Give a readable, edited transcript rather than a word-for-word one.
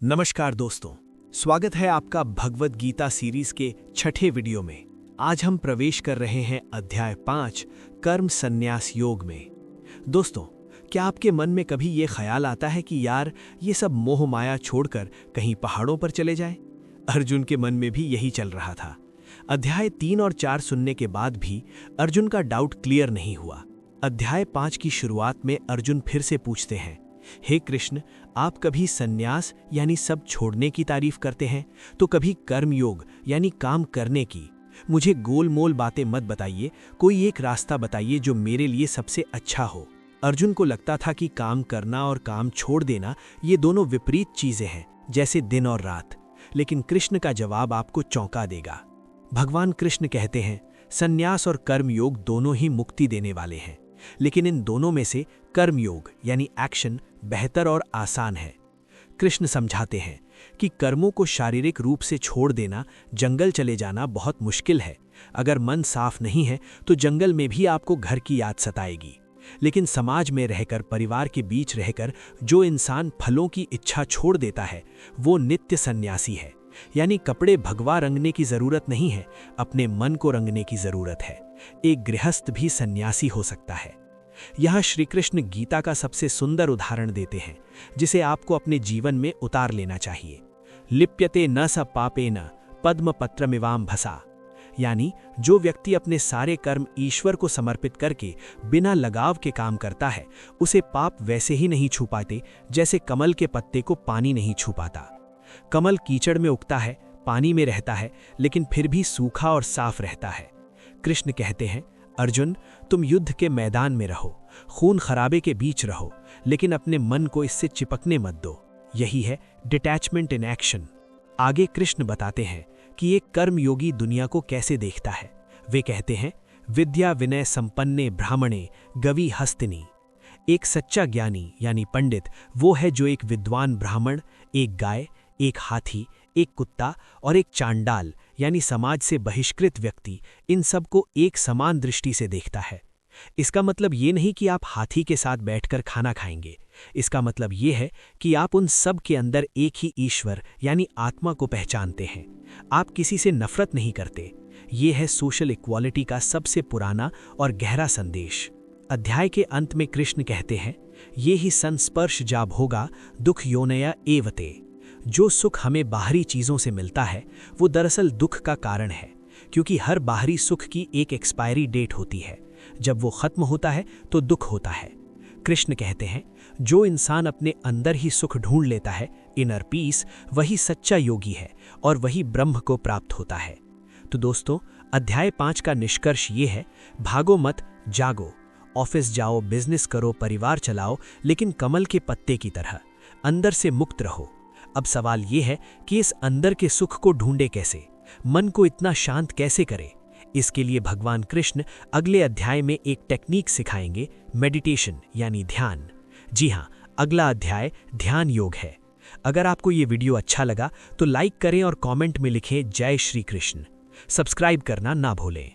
नमस्कार दोस्तों, स्वागत है आपका भगवद गीता सीरीज के छठे वीडियो में। आज हम प्रवेश कर रहे हैं अध्याय 5 कर्म संन्यास योग में। दोस्तों, क्या आपके मन में कभी ये ख्याल आता है कि यार ये सब मोह माया छोड़कर कहीं पहाड़ों पर चले जाएं? अर्जुन के मन में भी यही चल रहा था। अध्याय 3 और 4 सुनने के बाद भी अर्जुन का डाउट क्लियर नहीं हुआ। अध्याय 5 की शुरुआत में अर्जुन फिर से पूछते हैं, हे कृष्ण, आप कभी संन्यास यानी सब छोड़ने की तारीफ करते हैं तो कभी कर्म योग यानी काम करने की। मुझे गोल मोल बातें मत बताइए, कोई एक रास्ता बताइए जो मेरे लिए सबसे अच्छा हो। अर्जुन को लगता था कि काम करना और काम छोड़ देना ये दोनों विपरीत चीजें हैं, जैसे दिन और रात। लेकिन कृष्ण का जवाब आपको चौंका देगा। भगवान कृष्ण कहते हैं, संन्यास और कर्म योग दोनों ही मुक्ति देने वाले हैं, लेकिन इन दोनों में से कर्म योग यानी एक्शन बेहतर और आसान है। कृष्ण समझाते हैं कि कर्मों को शारीरिक रूप से छोड़ देना, जंगल चले जाना बहुत मुश्किल है। अगर मन साफ नहीं है तो जंगल में भी आपको घर की याद सताएगी। लेकिन समाज में रहकर, परिवार के बीच रहकर जो इंसान फलों की इच्छा छोड़ देता है वो नित्य सन्यासी है। यानी कपड़े भगवा रंगने की जरूरत नहीं है, अपने मन को रंगने की जरूरत है। एक गृहस्थ भी सन्यासी हो सकता है। यहाँ श्री कृष्ण गीता का सबसे सुंदर उदाहरण देते हैं, जिसे आपको अपने जीवन में उतार लेना चाहिए। लिप्यते न स पापेन पद्म पत्रमिवाम भसा। यानी जो व्यक्ति अपने सारे कर्म ईश्वर को समर्पित करके बिना लगाव के काम करता है, उसे पाप वैसे ही नहीं छू पाते जैसे कमल के पत्ते को पानी नहीं छू पाता। कमल कीचड़ में उगता है, पानी में रहता है, लेकिन फिर भी सूखा और साफ रहता है। कृष्ण कहते हैं, अर्जुन, तुम युद्ध के मैदान में रहो, खून खराबे के बीच रहो, लेकिन अपने मन को इससे चिपकने मत दो। यही है डिटैचमेंट इन एक्शन। आगे कृष्ण बताते हैं कि एक कर्मयोगी दुनिया को कैसे देखता है। वे कहते हैं, विद्या विनय संपन्ने ब्राह्मणे गवि हस्तिनी। एक सच्चा ज्ञानी यानी पंडित वो है जो एक विद्वान ब्राह्मण, एक गाय, एक हाथी, एक कुत्ता और एक चांडाल यानी समाज से बहिष्कृत व्यक्ति, इन सब को एक समान दृष्टि से देखता है। इसका मतलब ये नहीं कि आप हाथी के साथ बैठकर खाना खाएंगे। इसका मतलब ये है कि आप उन सब के अंदर एक ही ईश्वर यानी आत्मा को पहचानते हैं। आप किसी से नफरत नहीं करते। ये है सोशल इक्वालिटी का सबसे पुराना और गहरा संदेश। अध्याय के अंत में कृष्ण कहते हैं, ये ही संस्पर्श जाब होगा दुख योनया एवते। जो सुख हमें बाहरी चीजों से मिलता है वो दरअसल दुख का कारण है, क्योंकि हर बाहरी सुख की एक एक्सपायरी डेट होती है। जब वो खत्म होता है तो दुख होता है। कृष्ण कहते हैं, जो इंसान अपने अंदर ही सुख ढूंढ लेता है, इनर पीस, वही सच्चा योगी है और वही ब्रह्म को प्राप्त होता है। तो दोस्तों, अध्याय 5 का निष्कर्ष ये है, भागो मत, जागो। ऑफिस जाओ, बिजनेस करो, परिवार चलाओ, लेकिन कमल के पत्ते की तरह अंदर से मुक्त रहो। अब सवाल ये है कि इस अंदर के सुख को ढूंढे कैसे, मन को इतना शांत कैसे करें। इसके लिए भगवान कृष्ण अगले अध्याय में एक टेक्निक सिखाएंगे, मेडिटेशन यानी ध्यान। जी हाँ, अगला अध्याय ध्यान योग है। अगर आपको ये वीडियो अच्छा लगा तो लाइक करें और कमेंट में लिखें जय श्री कृष्ण। सब्सक्राइब करना ना भूलें।